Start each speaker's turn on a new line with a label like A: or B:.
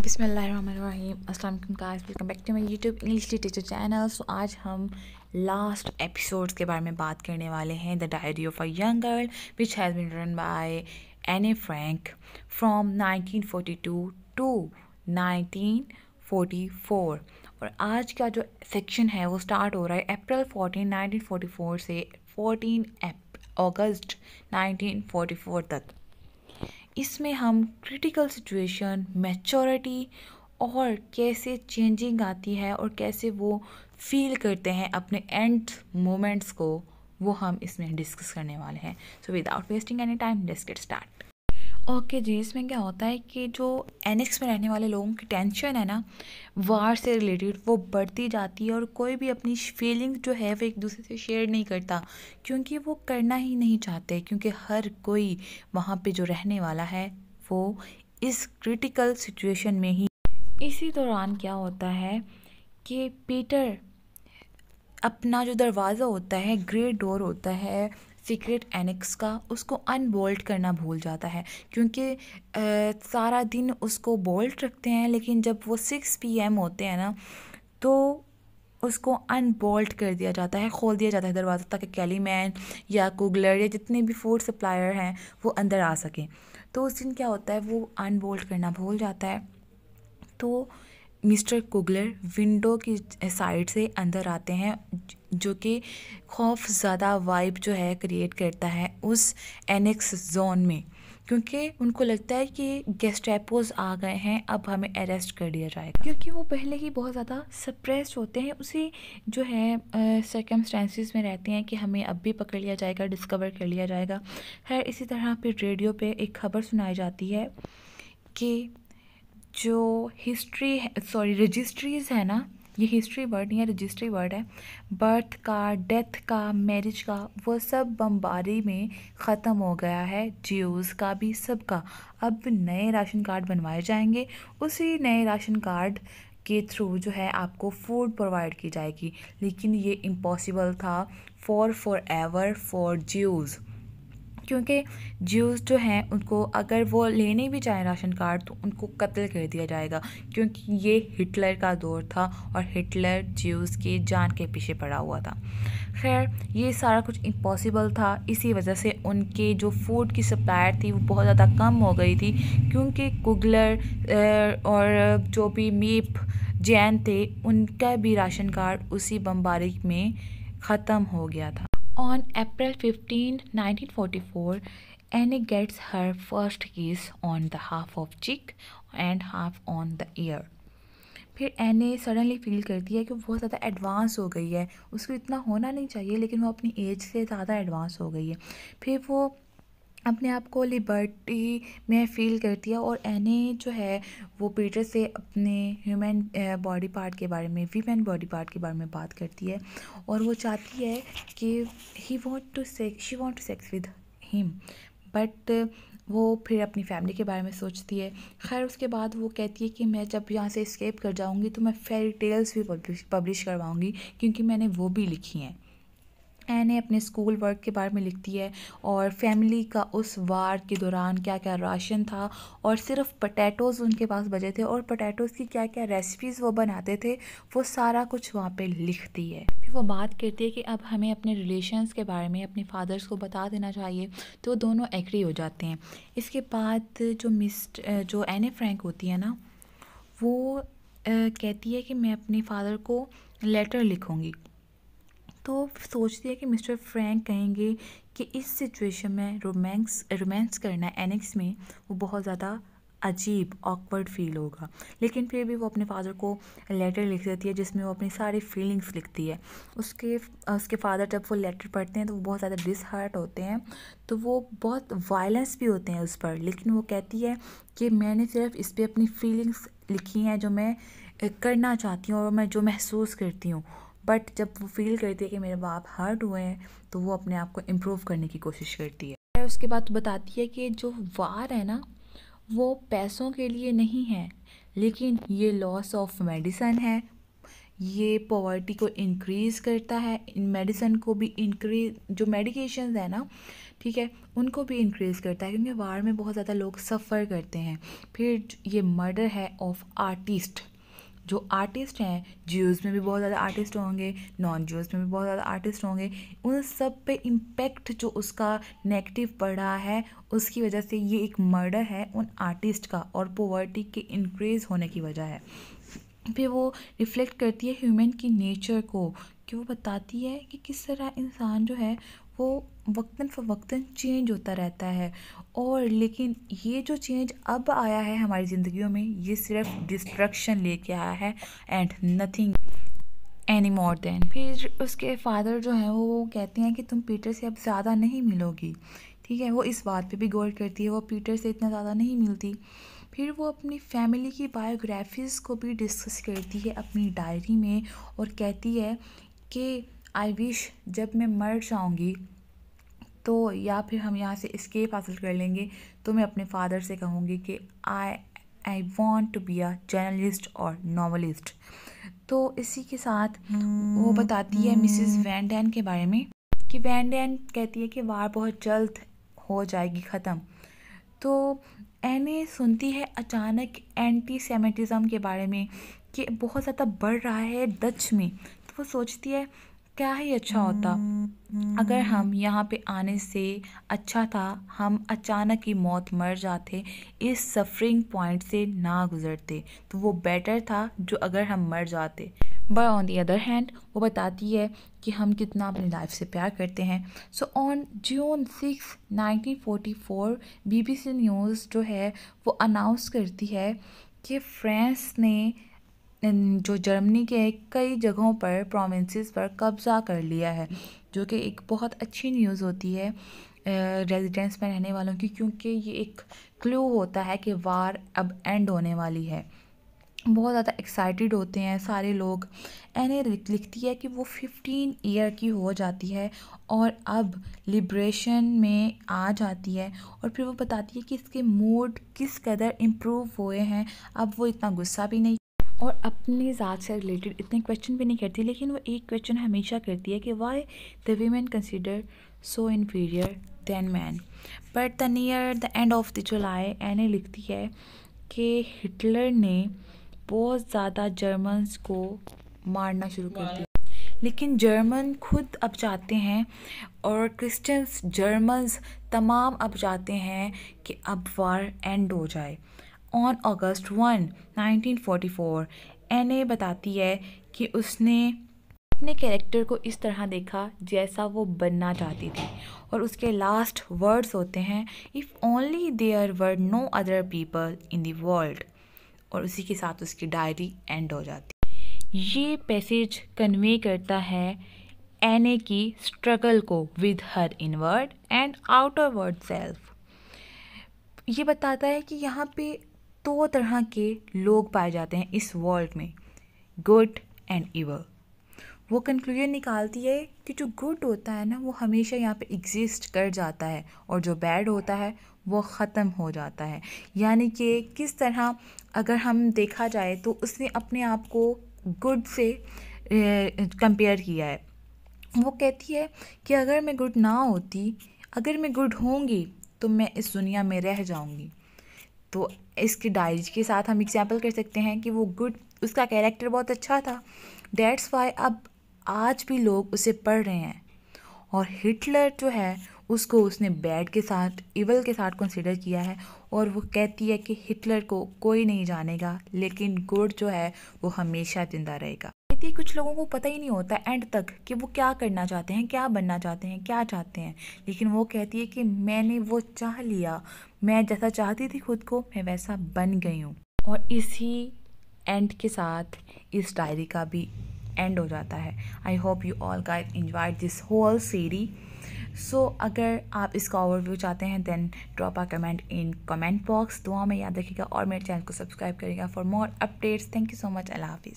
A: बिस्मिल्लाहिर्रहमानिर्रहीम। अस्सलाम वालेकुम guys, welcome back to my YouTube English literature channel. So आज हम लास्ट एपिसोड्स के बारे में बात करने वाले हैं। The diary of a young girl which has been written by Anne Frank from 1942 to 1944। और आज का जो सेक्शन है वो स्टार्ट हो रहा है अप्रैल 14 1944 से 14 अगस्त 1944 तक। इसमें हम क्रिटिकल सिचुएशन, मैच्योरिटी और कैसे चेंजिंग आती है और कैसे वो फील करते हैं अपने एंड मोमेंट्स को, वो हम इसमें डिस्कस करने वाले हैं। So without wasting any time let's get start. Okay जी, इसमें क्या होता है कि जो एनेक्स में रहने वाले लोगों की टेंशन है ना, वार से रिलेटेड, वो बढ़ती जाती है और कोई भी अपनी फीलिंग जो है वो एक दूसरे से शेयर नहीं करता, क्योंकि वो करना ही नहीं चाहते, क्योंकि हर कोई वहाँ पे जो रहने वाला है वो इस क्रिटिकल सिचुएशन में ही। इसी दौरान क्या होता है कि पीटर अपना जो दरवाज़ा होता है, ग्रेट डोर होता है सीक्रेट एनेक्स का, उसको अनबोल्ट करना भूल जाता है, क्योंकि सारा दिन उसको बोल्ट रखते हैं, लेकिन जब वो 6 PM होते हैं ना, तो उसको अनबोल्ट कर दिया जाता है, खोल दिया जाता है दरवाज़ा, ताकि कैलीमैन या कुगलर या जितने भी फूड सप्लायर हैं वो अंदर आ सकें। तो उस दिन क्या होता है, वो अनबोल्ट करना भूल जाता है। तो मिस्टर कुगलर विंडो की साइड से अंदर आते हैं, जो कि खौफ ज़्यादा वाइब जो है क्रिएट करता है उस एनेक्स जोन में, क्योंकि उनको लगता है कि गेस्टापोज आ गए हैं, अब हमें अरेस्ट कर दिया जाएगा, क्योंकि वो पहले ही बहुत ज़्यादा सप्रेस्ड होते हैं, उसी जो है सर्कमस्टेंसेस में रहते हैं कि हमें अब भी पकड़ लिया जाएगा, डिस्कवर कर लिया जाएगा। खैर, इसी तरह पे रेडियो पे एक खबर सुनाई जाती है कि जो हिस्ट्री है, सॉरी रजिस्ट्रीज़ है ना, ये हिस्ट्री वर्ड नहीं है, रजिस्ट्री वर्ड है, बर्थ का, डेथ का, मैरिज का, वो सब बमबारी में ख़त्म हो गया है, ज्यूज़ का भी, सब का। अब नए राशन कार्ड बनवाए जाएंगे, उसी नए राशन कार्ड के थ्रू जो है आपको फूड प्रोवाइड की जाएगी, लेकिन ये इम्पॉसिबल था फॉर एवर फॉर ज्यूज़, क्योंकि ज्यूज़ जो हैं उनको अगर वो लेने भी चाहें राशन कार्ड तो उनको कत्ल कर दिया जाएगा, क्योंकि ये हिटलर का दौर था और हिटलर ज्यूज़ की जान के पीछे पड़ा हुआ था। खैर, ये सारा कुछ इम्पॉसिबल था, इसी वजह से उनके जो फूड की सप्लायर थी वो बहुत ज़्यादा कम हो गई थी, क्योंकि कुगलर और जो भी मीप जैन थे उनका भी राशन कार्ड उसी बमबारी में ख़त्म हो गया था। On April 15, 1944, Annie gets her first kiss on the half of cheek and half on the ear. फिर एने सडनली फील करती है कि वो बहुत ज़्यादा एडवांस हो गई है, उसको इतना होना नहीं चाहिए, लेकिन वो अपनी एज से ज़्यादा एडवांस हो गई है। फिर वो अपने आप को लिबर्टी में फ़ील करती है और एने जो है वो पीटर से अपने ह्यूमन बॉडी पार्ट के बारे में, वीमेन बॉडी पार्ट के बारे में बात करती है, और वो चाहती है कि she want to sex with him, but वो फिर अपनी फैमिली के बारे में सोचती है। खैर, उसके बाद वो कहती है कि मैं जब यहाँ से एस्केप कर जाऊँगी तो मैं फेरी टेल्स भी पब्लिश करवाऊँगी, क्योंकि मैंने वो भी लिखी हैं। एने अपने स्कूल वर्क के बारे में लिखती है और फैमिली का उस वार के दौरान क्या क्या राशन था, और सिर्फ पोटैटोज़ उनके पास बचे थे, और पोटैटोज़ की क्या क्या रेसिपीज़ वो बनाते थे, वो सारा कुछ वहाँ पे लिखती है। फिर वो बात करती है कि अब हमें अपने रिलेशंस के बारे में अपने फादर्स को बता देना चाहिए, तो दोनों एग्री हो जाते हैं। इसके बाद जो एने फ्रैंक होती है ना, वो कहती है कि मैं अपने फादर को लेटर लिखूँगी। तो सोचती है कि मिस्टर फ्रैंक कहेंगे कि इस सिचुएशन में रोमांस करना एनेक्स में वो बहुत ज़्यादा अजीब, ऑकवर्ड फील होगा, लेकिन फिर भी वो अपने फादर को लेटर लिख देती है, जिसमें वो अपनी सारी फीलिंग्स लिखती है। उसके फादर जब वो लेटर पढ़ते हैं तो वो बहुत ज़्यादा डिसहार्ट होते हैं, तो वो बहुत वायलेंस भी होते हैं उस पर, लेकिन वो कहती है कि मैंने सिर्फ इस पर अपनी फीलिंग्स लिखी हैं, जो मैं करना चाहती हूँ और मैं जो महसूस करती हूँ। बट जब वो फील करती है कि मेरे बाप हर्ट हुए हैं, तो वो अपने आप को इम्प्रूव करने की कोशिश करती है। उसके बाद तो बताती है कि जो वार है ना, वो पैसों के लिए नहीं है, लेकिन ये लॉस ऑफ मेडिसन है, ये पॉवर्टी को इंक्रीज़ करता है, इन मेडिसिन को भी इंक्रीज, जो मेडिकेशंस है ना, ठीक है, उनको भी इंक्रीज़ करता है, क्योंकि वार में बहुत ज़्यादा लोग सफ़र करते हैं। फिर ये मर्डर है ऑफ आर्टिस्ट, जो आर्टिस्ट हैं, ज्यूज़ में भी बहुत ज़्यादा आर्टिस्ट होंगे, नॉन ज्यूज़ में भी बहुत ज़्यादा आर्टिस्ट होंगे, उन सब पे इम्पेक्ट जो उसका नेगेटिव पड़ा है, उसकी वजह से ये एक मर्डर है उन आर्टिस्ट का, और पॉवर्टी के इंक्रीज़ होने की वजह है। फिर वो रिफ्लेक्ट करती है ह्यूमन की नेचर को, कि वो बताती है कि किस तरह इंसान जो है वो वक्तन फ़वक्तन चेंज होता रहता है, और लेकिन ये जो चेंज अब आया है हमारी ज़िंदगियों में, ये सिर्फ डिस्ट्रक्शन लेके आया है and nothing any more than. फिर उसके फादर जो हैं वो कहते हैं कि तुम पीटर से अब ज़्यादा नहीं मिलोगी, ठीक है, वो इस बात पे भी गौर करती है, वो पीटर से इतना ज़्यादा नहीं मिलती। फिर वो अपनी फैमिली की बायोग्राफीज़ को भी डिस्कस करती है अपनी डायरी में, और कहती है कि आई विश जब मैं मर जाऊंगी तो, या फिर हम यहाँ से एस्केप हासिल कर लेंगे, तो मैं अपने फादर से कहूँगी कि I want to be a journalist और नॉवलिस्ट। तो इसी के साथ वो बताती है मिसेस वैन डैन के बारे में, कि वैन डैन कहती है कि वार बहुत जल्द हो जाएगी ख़त्म। तो एने सुनती है अचानक एंटी सेमिटिज़म के बारे में कि बहुत ज़्यादा बढ़ रहा है डच में, तो वो सोचती है क्या ही अच्छा होता अगर हम यहाँ पे आने से अच्छा था हम अचानक ही मौत मर जाते, इस सफरिंग पॉइंट से ना गुजरते, तो वो बेटर था जो अगर हम मर जाते। But on the other hand वो बताती है कि हम कितना अपनी लाइफ से प्यार करते हैं। So on June 6 1944 BBC news जो है वो अनाउंस करती है कि फ्रांस ने जो जर्मनी के कई जगहों पर प्रोविंसेस पर कब्ज़ा कर लिया है, जो कि एक बहुत अच्छी न्यूज़ होती है रेजिडेंस में रहने वालों की, क्योंकि ये एक क्लू होता है कि वार अब एंड होने वाली है। बहुत ज़्यादा एक्साइटेड होते हैं सारे लोग। एने लिखती है कि वो 15 ईयर की हो जाती है और अब लिब्रेशन में आ जाती है, और फिर वो बताती है कि इसके मूड किस कदर इम्प्रूव हुए हैं, अब वो इतना गुस्सा भी नहीं और अपनी ज़ात से रिलेटेड इतने क्वेश्चन भी नहीं करती, लेकिन वो एक क्वेश्चन हमेशा करती है कि why the women consider so inferior than man. But the near the end of the July Anne लिखती है कि हिटलर ने बहुत ज़्यादा जर्मन्स को मारना शुरू कर दिया, लेकिन जर्मन खुद अब चाहते हैं और क्रिश्चियंस जर्मन्स तमाम अब चाहते हैं कि अब वार एंड हो जाए। ऑन अगस्त 1 1944 एने बताती है कि उसने अपने कैरेक्टर को इस तरह देखा जैसा वो बनना चाहती थी, और उसके लास्ट वर्ड्स होते हैं if only there were no other people in the world, और उसी के साथ उसकी डायरी एंड हो जाती है। ये पैसेज कन्वे करता है एने की स्ट्रगल को with her inward and outer word self. ये बताता है कि यहाँ पे दो तरह के लोग पाए जाते हैं इस वर्ल्ड में, गुड एंड इवल। वो कंक्लूजन निकालती है कि जो गुड होता है ना वो हमेशा यहाँ पे एग्जिस्ट कर जाता है, और जो बैड होता है वो ख़त्म हो जाता है। यानी कि किस तरह अगर हम देखा जाए तो उसने अपने आप को गुड से कंपेयर किया है। वो कहती है कि अगर मैं गुड ना होती, अगर मैं गुड होंगी तो मैं इस दुनिया में रह जाऊंगी। तो इसकी डायरी के साथ हम एग्जाम्पल कर सकते हैं कि वो गुड, उसका कैरेक्टर बहुत अच्छा था, डेट्स वाई अब आज भी लोग उसे पढ़ रहे हैं। और हिटलर जो है उसको उसने बैड के साथ, इवल के साथ कंसिडर किया है, और वो कहती है कि हिटलर को कोई नहीं जानेगा लेकिन गुड जो है वो हमेशा जिंदा रहेगा। कहती है कुछ लोगों को पता ही नहीं होता एंड तक कि वो क्या करना चाहते हैं, क्या बनना चाहते हैं, क्या चाहते हैं, लेकिन वो कहती है कि मैंने वो चाह लिया, मैं जैसा चाहती थी खुद को मैं वैसा बन गई हूँ। और इसी एंड के साथ इस डायरी का भी एंड हो जाता है। I hope you all guys enjoyed this whole series. So अगर आप इसका ओवरव्यू चाहते हैं then drop a comment in comment box. दुआ में याद रखिएगा और मेरे चैनल को सब्सक्राइब करिएगा for more updates. Thank you so much. अल्लाह हाफिज़।